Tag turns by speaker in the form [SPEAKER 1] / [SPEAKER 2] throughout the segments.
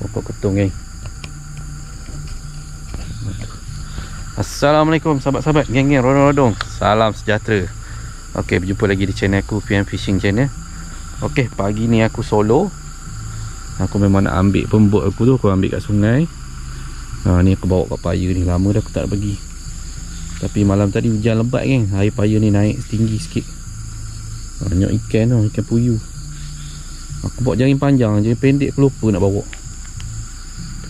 [SPEAKER 1] Pokok ketung geng. Assalamualaikum sahabat-sahabat, geng-geng, rodong-rodong. Salam sejahtera. Okey, berjumpa lagi di channel aku, PM Fishing Channel. Okey, pagi ni aku solo. Aku memang nak ambil pembot aku tu, aku ambil kat sungai. Ni aku bawa kat paya ni, lama dah aku tak pergi. Tapi malam tadi hujan lebat geng, air paya ni naik tinggi sikit. Banyak ikan tu, ikan puyuh. Aku bawa jaring panjang, jaring pendek aku lupa nak bawa.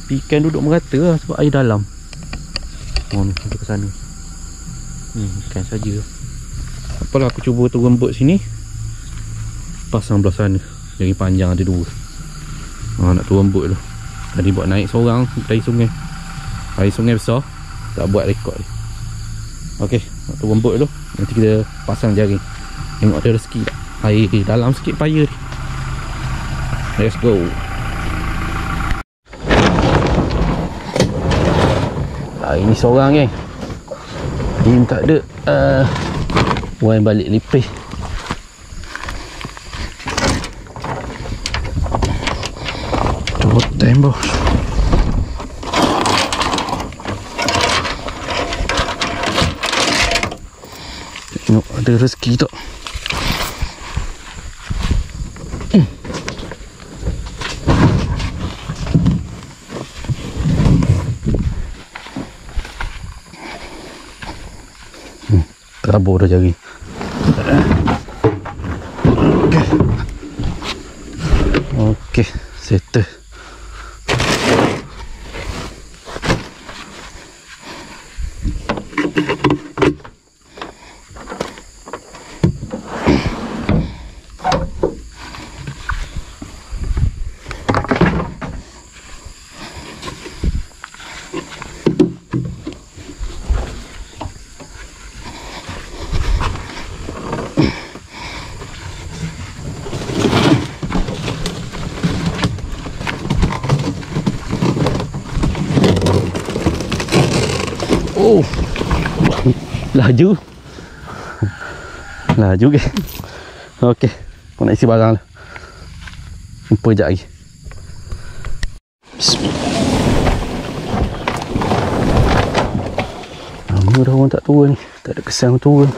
[SPEAKER 1] Tapi ikan duduk merata lah sebab air dalam. Ni kita ke sana. Ikan saja. Apalah aku cuba turun bot sini, pasang belah sana. Jaring panjang ada dua. Nak turun bot tu. Tadi buat naik seorang dari sungai. Air sungai besar, tak buat rekod ni. Okey, nak turun bot tu. Nanti kita pasang jaring. Tengok ada rezeki tak. Air dalam sikit paya ni. Let's go. Ini seorang geng. Ini tak ada orang balik lipis. Cotem bos. Tengok ada rezeki tak. Terabur dah jari. Okey, settle. Oh, laju ke. Okey, aku nak isi barang lah. Jumpa sekejap lagi. Bismillah. Lama dah orang tak turun ni. Tak ada kesan turun.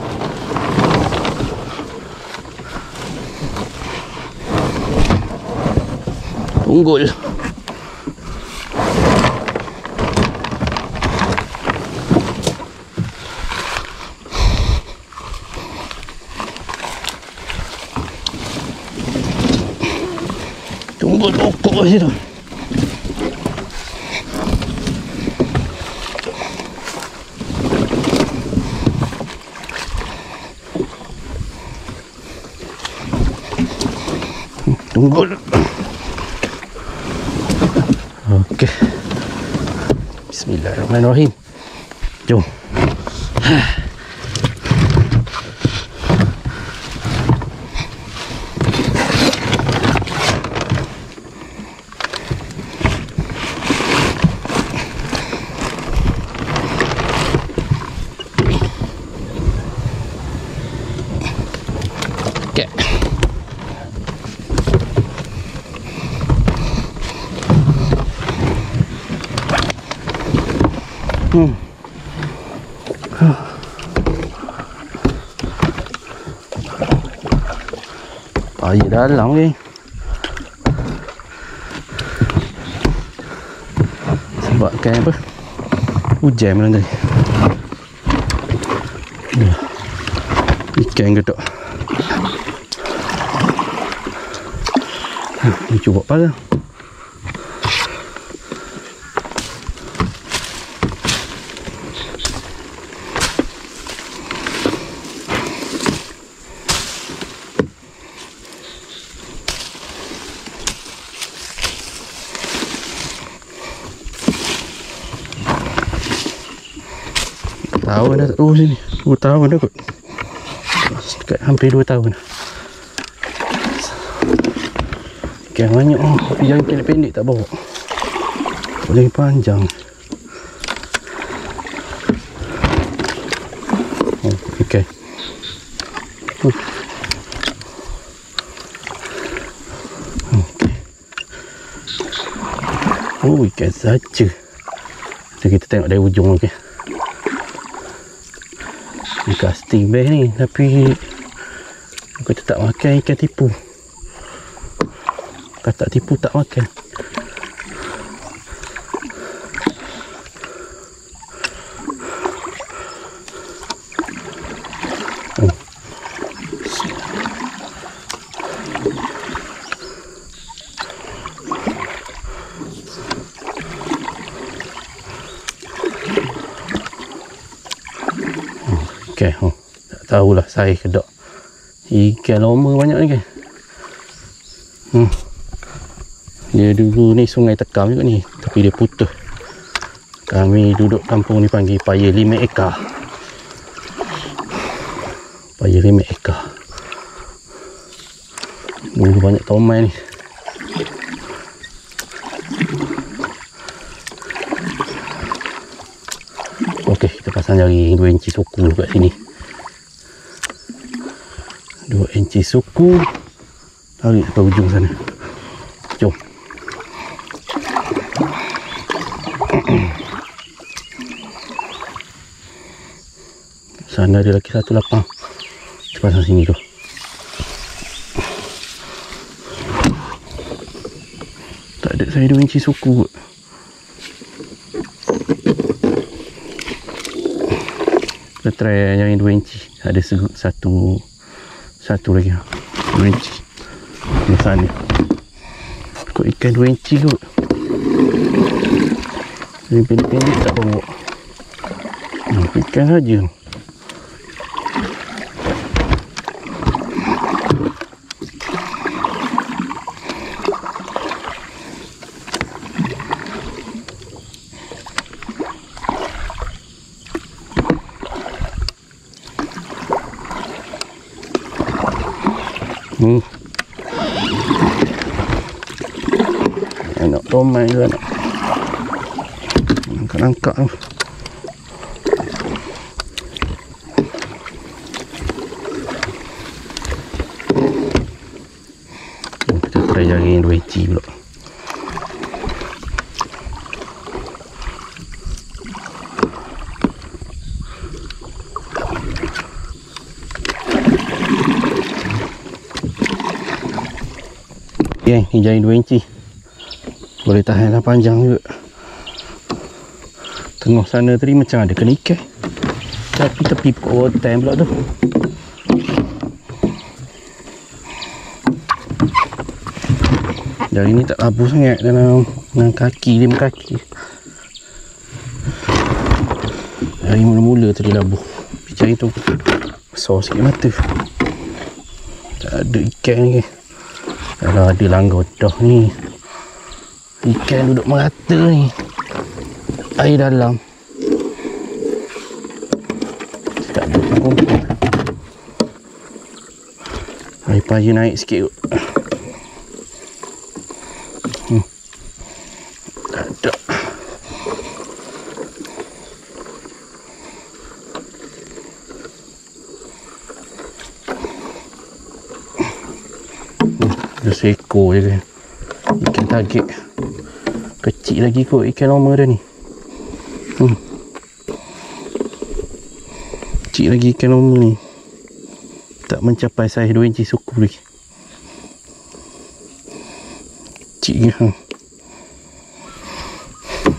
[SPEAKER 1] Tunggul. Tunggu lokok situ. Tunggu. Okey. Bismillahirrahmanirrahim. Jom. Okay. Air dalam ni. Sebabkan apa? Hujan malam tadi. Ikan gedok. Ni cuba pala. Tahun dah tak turun sini. 2 tahun dah kot. Dekat hampir 2 tahun. Ikan banyak. Tapi yang pendek-pendek tak bawa. Boleh panjang. Okay. Okay.
[SPEAKER 2] Oh, ikan saja. So, kita tengok dari ujung lagi. Casting best ni, tapi kita tak makan ikan tipu. Kalau tak tipu tak makan. Okay, tak tahulah saya ke tak. Ikan lama banyak ni kan. Dia dulu ni sungai Tekam juga ni, tapi dia putus. Kami duduk kampung ni panggil paya 5 ekar. Paya 5 ekar. Dulu banyak tomai ni. Okey, kita pasang jaring 2 inci suku kat sini. 2 inci suku. Tarik sampai ujung sana. Jom. Sana ada lagi satu lapang. Kita pasang sini tu. Tak ada saya 2 inci suku kot. Kita try yang 2 inci. Ada satu lagi 2 inci di sana. Kok ikan 2 inci kot. Ini pendek-pendek tak bawa. Ikan saja. Nak tomai ke nak angkat-angkat tu. Kita try jaring 2 inci pula. Okay, ni jaring 2 inci. Boleh tahanlah panjang juga. Tengah sana tadi macam ada kena ikan, tapi tepi pokok rotan pula tu. Jaring ni tak labu sangat dalam kaki, 5 kaki. Jaring mula-mula tadi labu. Jaring tu besar sikit mata. Tak ada ikan ni. Kalau ada langgar dah ni. Ikan duduk merata ni. Air dalam. Tak ada kumpul. Air paya naik sikit kot. Tak ada. Ada seekor je kan. Ikan target. Kecil lagi kot ikan normal dah ni. Kecil lagi ikan normal ni. Tak mencapai saiz 2 inci suku lagi. Kecil ke.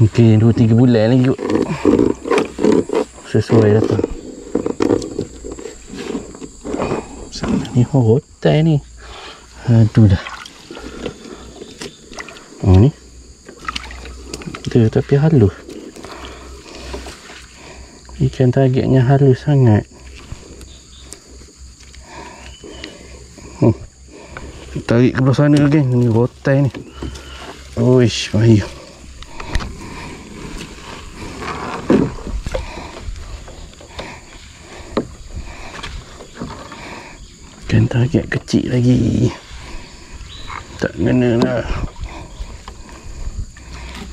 [SPEAKER 2] Mungkin 2-3 bulan lagi kot. Sesuai datang. Sana ni rotan ni. Aduh dah. Ni. Tapi halus. Ikan targetnya halus sangat. Tarik ke belah sana kan. Ni rotan ni. Uish, bahaya. Ikan target kecil lagi. Tak kena lah.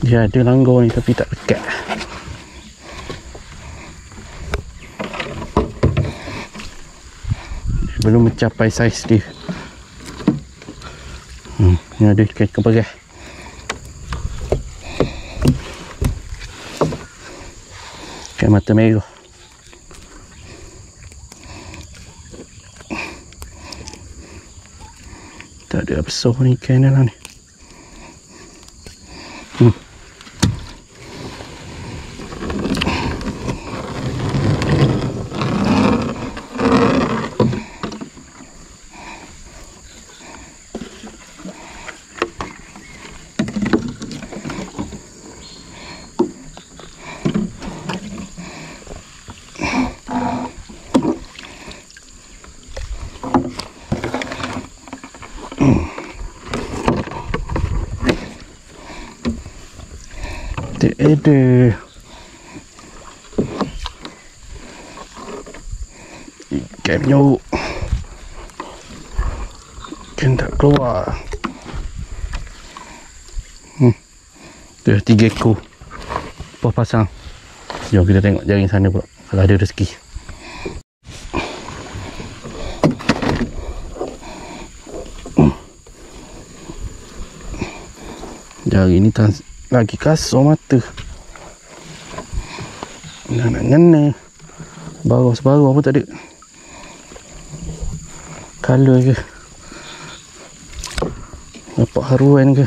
[SPEAKER 2] Dia ada langgar ni tapi tak dekat. Belum mencapai saiz dia. Ni ada ikan perah. Ikan mata merah. Tak ada besar ni ikan dalam ni. Ada ikan penyorok, ikan tak keluar. Tu 3 ekor apa pasang. Jom kita tengok jaring sana pula kalau ada rezeki. Jaring ni lagi kasar mata. Nak ngena. Sebaru apa tak ada. Color ke. Nampak haruan ke.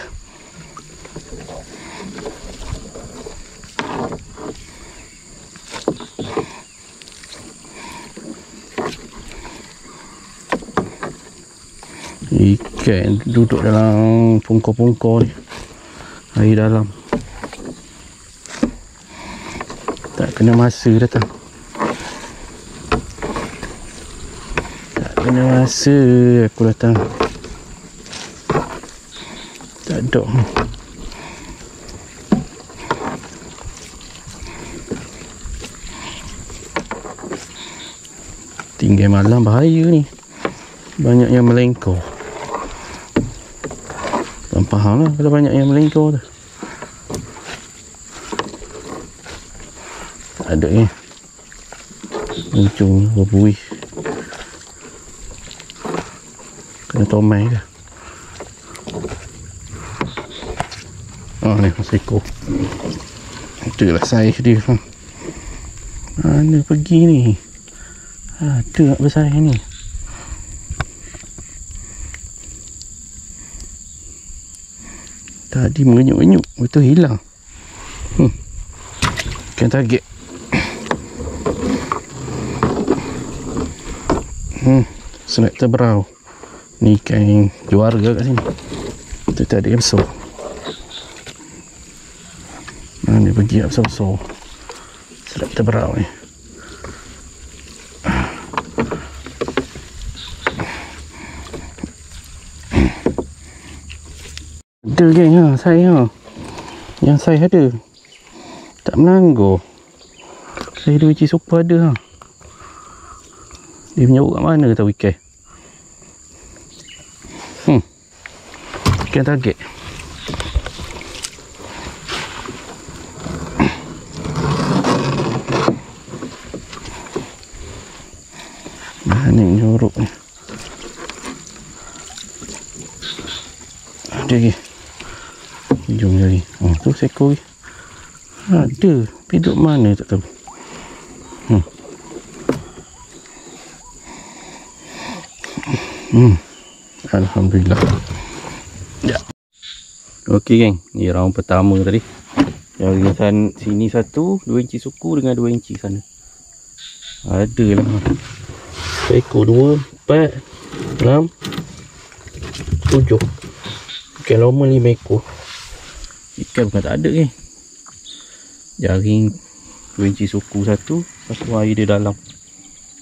[SPEAKER 2] Ikan duduk dalam pungkor-pungkor ni. Air dalam. Tak kena masa datang. Tak kena masa aku datang. Tak ada. Tinggal malam bahaya ni. Banyak yang melengkor. Tak faham lah kalau banyak yang melengkor tu. Tak ada ni. Muncul berbuih. Kena tomai ke. Oh ni masih ekor. Itulah saiz dia. Mana pergi ni? Ada tak besar ni? Tadi mengenyuk-enyuk, betul hilang. Ikan target. Selector brown. Ni ikan juara kat sini. Itu tadi yang besar. Mana dia pergi yang besar-besar. Selector brown ni. Ada geng saya yang saya ada tak melanggar. Saya ada biji super ada dia menyorok kat mana tahu ikan. Ikan target. Mana menyorok ni. Ada lagi. Jom lagi. Tu seekor lagi. Ada. Tapi duduk mana tak tahu. Alhamdulillah. Ya. Okey geng. Ni round pertama tadi. Yang sini 1, 2 inci suku dengan 2 inci sana. Ada lah. Seekor 2, 4, 6, 7. Ikan normal 5 ekor. Ikan bukan tak ada ke. Jaring 2 inci suku satu air dia dalam.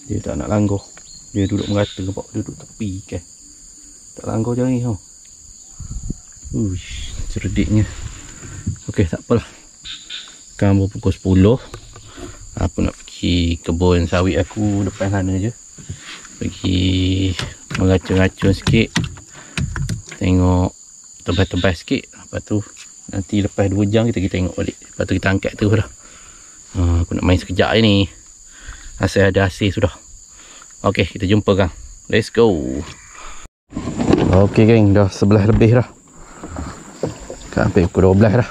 [SPEAKER 2] Dia tak nak langgar. Dia duduk merata, nampak duduk tepi ikan. Tak langgar jaring tau. Cerdiknya. Okey, tak apalah. Sekarang pukul 10. Aku nak pergi kebun sawit aku depan sana je. Pergi mengacung-acung sikit. Tengok tebas-tebas sikit. Lepas tu nanti lepas 2 jam kita tengok balik. Lepas tu kita angkat tu dah. Aku nak main sekejap je ni. Asal ada hasil sudah. Okey, kita jumpa kan. Let's go. Okey geng, dah 11 lebih dah. Kan hampir pukul 12 dah.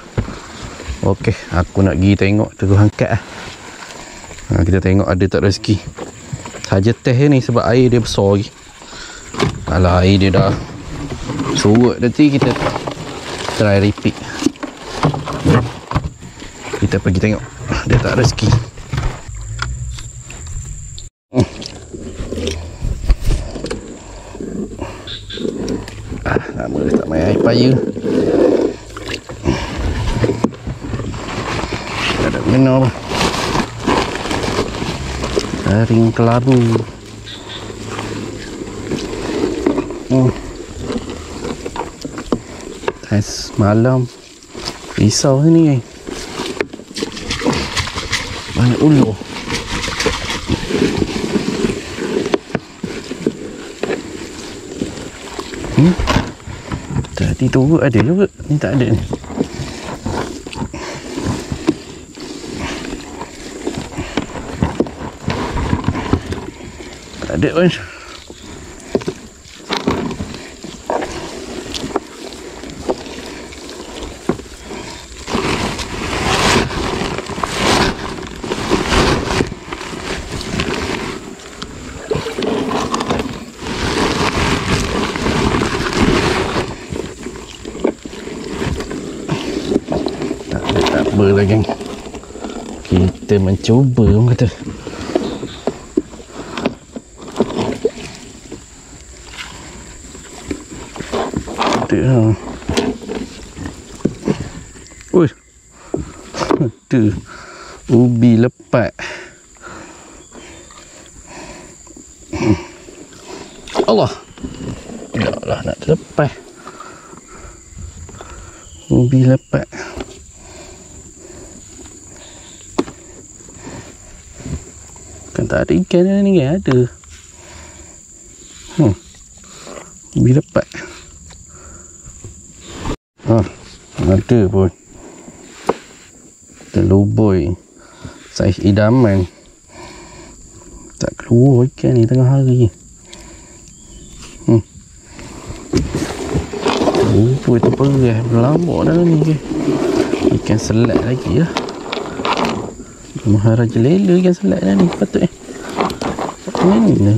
[SPEAKER 2] Okey, aku nak pergi tengok terus angkat lah. Kita tengok ada tak rezeki. Saja teh ni sebab air dia besar lagi. Kalau air dia dah surut nanti kita try repeat. Kita pergi tengok dia tak rezeki. Lama dia tak main air paya. Tak ada minum. Taring kelabu. Malam risau ni. Banyak ulu. Tadi tu ada juga. Ni tak ada ni. Tak ada pun. Apa lagi kita mencuba orang kata. Ada ui ada ubi lepat. Allah, taklah nak terlepas ubi lepat. Kan tak ada ikan ni kan ada. Ubi lepat. Ada pun. Terluboi. Saiz idaman. Tak keluar ikan ni tengah hari. Terluboi tu perah. Berlambak dalam ni ke. Ikan selat lagi lah. Maharaja lela ikan selat dah ni patut mana ni.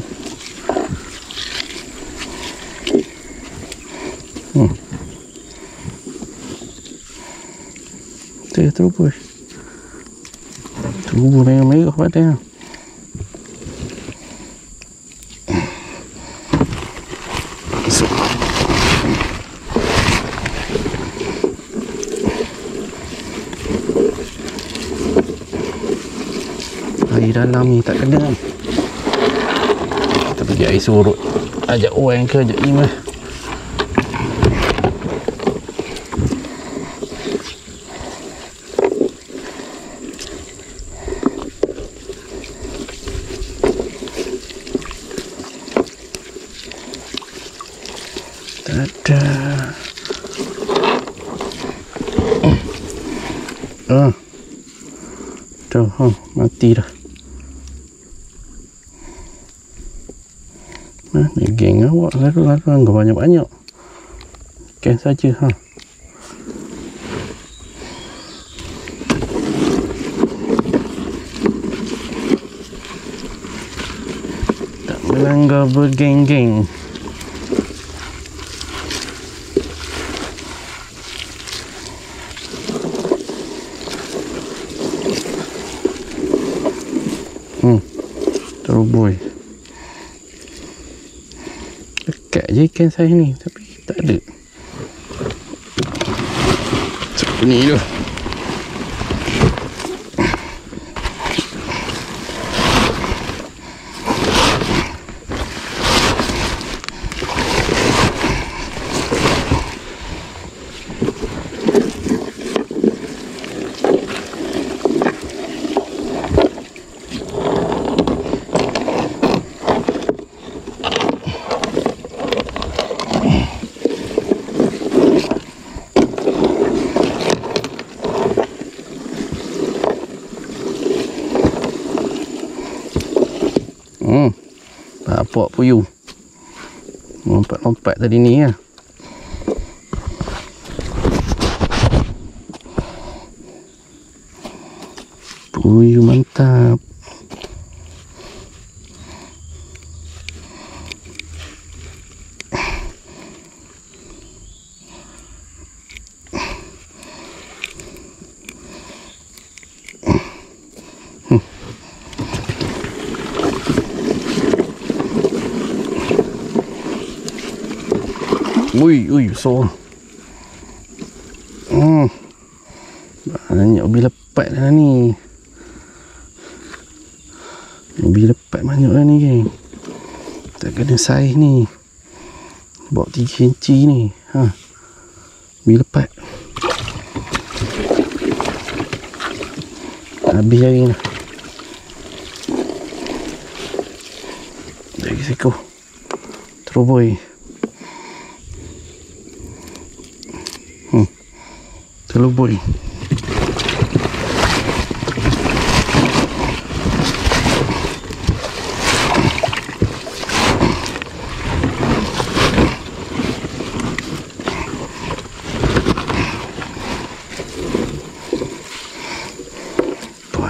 [SPEAKER 2] Terubur merah-merah pada. Air dalam ni tak kena. Kita pergi air surut. Ajak orang ke ajak Imah. Tak ada. Tuh, mati dah. Ni geng awak lalu-lalu anggap banyak-banyak. Ikan saja tak melanggar bergeng-geng. Terubui. Dekat je ikan saya ni, tapi tak ada. Siapa ni tu? Bapak puyuh lompat-lompat tadi ni ya. Puyuh mantap. Ui, besar. Banyak ubi lepat dah ni. Ubi lepat banyak dah ni, geng. Tak kena saiz ni. Bawa 3 inci ni. Ubi lepat. Habis hari ni. Lagi seko. Teroboi. Teroboi.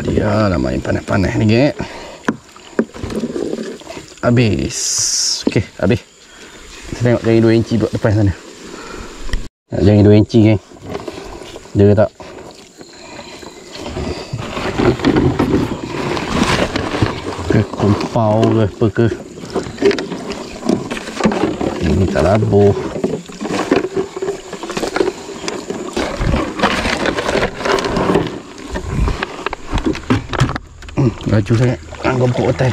[SPEAKER 2] Dia nak main panas-panas ni, geng. Habis. Okey, habis. Kita tengok jaring 2 inci blok depan sana. Jaring 2 inci, geng. Dia tak. Ke kompau ke apa ke. Ini tak labur. Laju sangat. Gompok otai.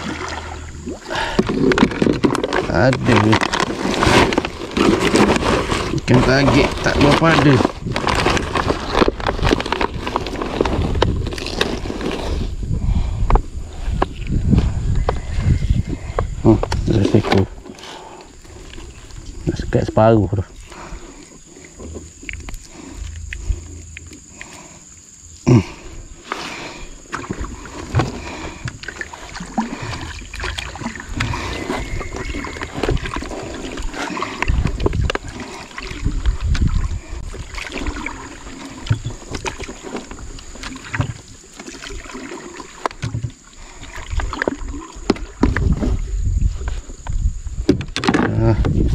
[SPEAKER 2] Ada. Ikan tagik tak berapa ada. Dah seko. Dah sekat separuh tu.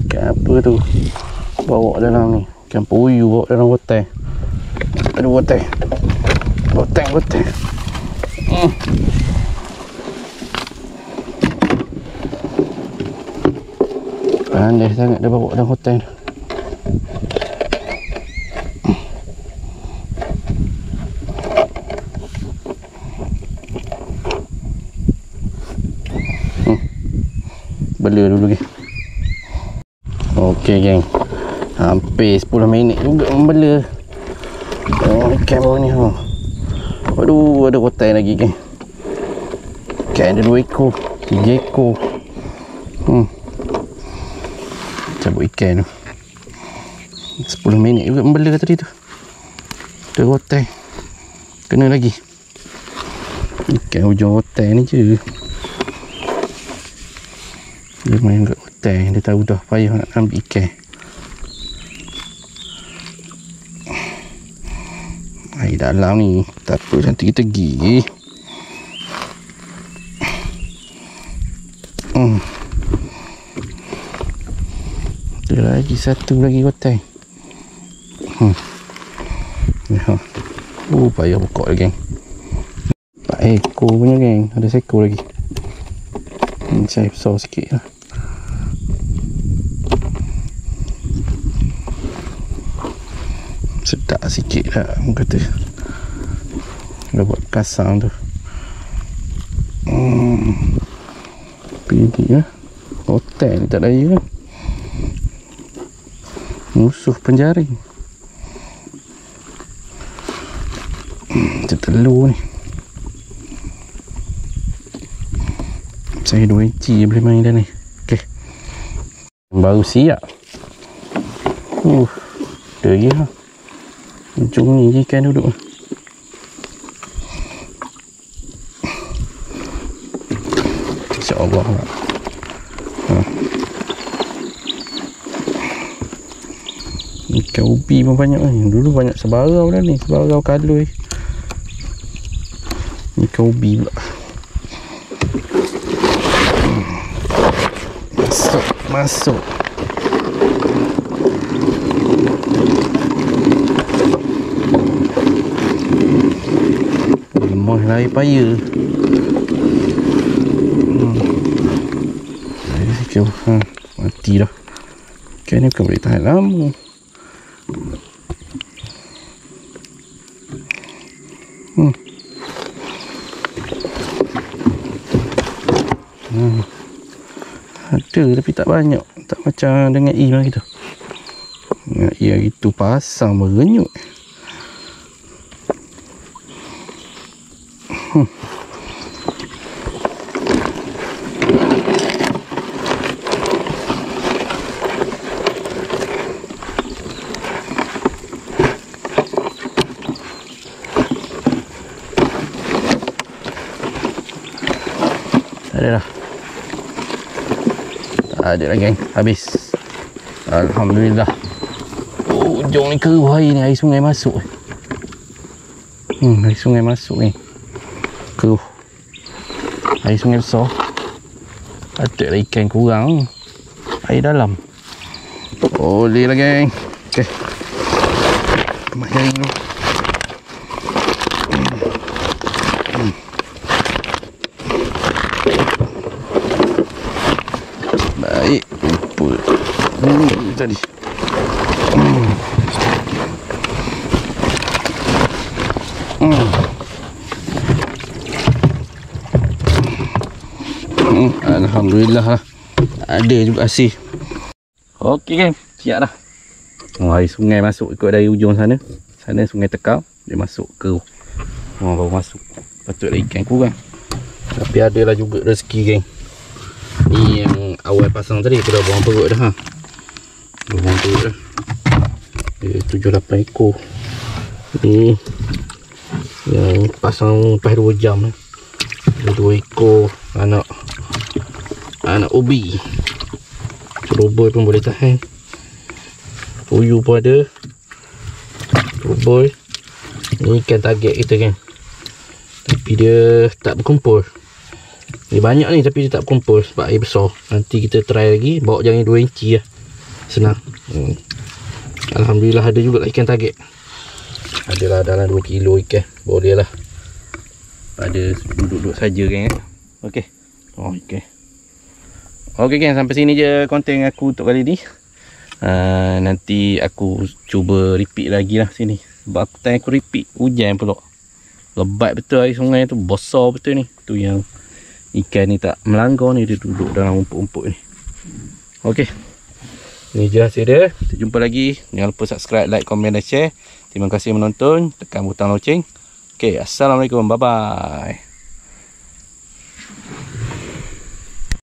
[SPEAKER 2] Ikan apa tu bawa dalam ni? Ikan puyuh bawa dalam botol. Ada botol. Botol. Pandai sangat dia bawa dalam hotel. Bela dulu, geng. Okey, geng. Hampir 10 minit juga membela. Ikan bawah ni. Aduh, ada hotel lagi, geng. Ikan ada 2 ekor, 3 ekor. Cabut ikan tu. 10 minit juga membela tadi tu. Ada hotel. Kena lagi. Ikan hujung hotel ni je. Dia main kat hotel. Dia tahu dah payah nak ambil ikan. Air dalam ni tak apa, nanti kita pergi. Ada lagi satu lagi hotel. Payah buka lagi, geng. 4 ekor punya, geng. Ada seekor lagi. Saya besar sikit lah. Sedap sikit lah, orang kata. Dah buat kasang tu. Pilih lah. Hotel ni tak daya lah. Musuh penjaring. Telur ni. Saya 2 inci boleh main dah ni. Okey. Baru siap. Ada lagi lah. Ujung ni ikan duduk. InsyaAllah lah. Ikan ubi pun banyak ni. Dulu banyak sebarau dah ni. Sebarau kalui. Ikan ubi pula. Masuk. Lemah lari paya. Mati dah. Ikan ni bukan boleh tahan lama. Ada tapi tak banyak. Tak macam dengan ikan kita. Dengan ikan itu pasang merenyut. Tak ada dah. Tak ada lah geng. Habis. Alhamdulillah. Oh, ujung ni keruh air ni. Air sungai masuk. Air sungai masuk ni. Keruh. Air sungai besar. Patutlah ikan kurang. Air dalam. Boleh lah geng. Okay. Kemas jaring dulu. Baik. Lupa. Tadi. Alhamdulillah lah. Ada juga asih. Okey kan, siap dah. Air sungai masuk ikut dari ujung sana. Sana sungai Tekau. Dia masuk ke baru masuk. Patutlah ikan kurang. Tapi adalah juga rezeki geng. Ni yang awal pasang tadi aku dah buang perut dah ha. Dah buang perut dah. Dia 7-8 ekor. Ni yang pasang lepas 2 jam ni. Ada 2 ekor anak ubi. Ceroboy pun boleh tahan. Puyuh pun ada. Ceroboy. Ni ikan target kita kan. Tapi dia tak berkumpul. Dia banyak ni tapi dia tak berkumpul sebab air besar. Nanti kita try lagi. Bawa jaring 2 inci lah. Senang. Alhamdulillah ada juga ikan target. Adalah dalam 2 kilo ikan. Boleh lah. Ada duduk-duduk saja kan. Okey. Oh ikan. Okey kan, sampai sini je konten aku untuk kali ni. Nanti aku cuba repeat lagi lah sini. Sebab aku time aku repeat hujan pula. Lebat betul air sungai tu. Besar betul ni. Tu yang ikan ni tak melanggar ni. Dia duduk dalam umpuk-umpuk ni. Okey. Ni je hasil dia. Kita jumpa lagi. Jangan lupa subscribe, like, komen dan share. Terima kasih menonton. Tekan butang loceng. Okey. Assalamualaikum. Bye-bye.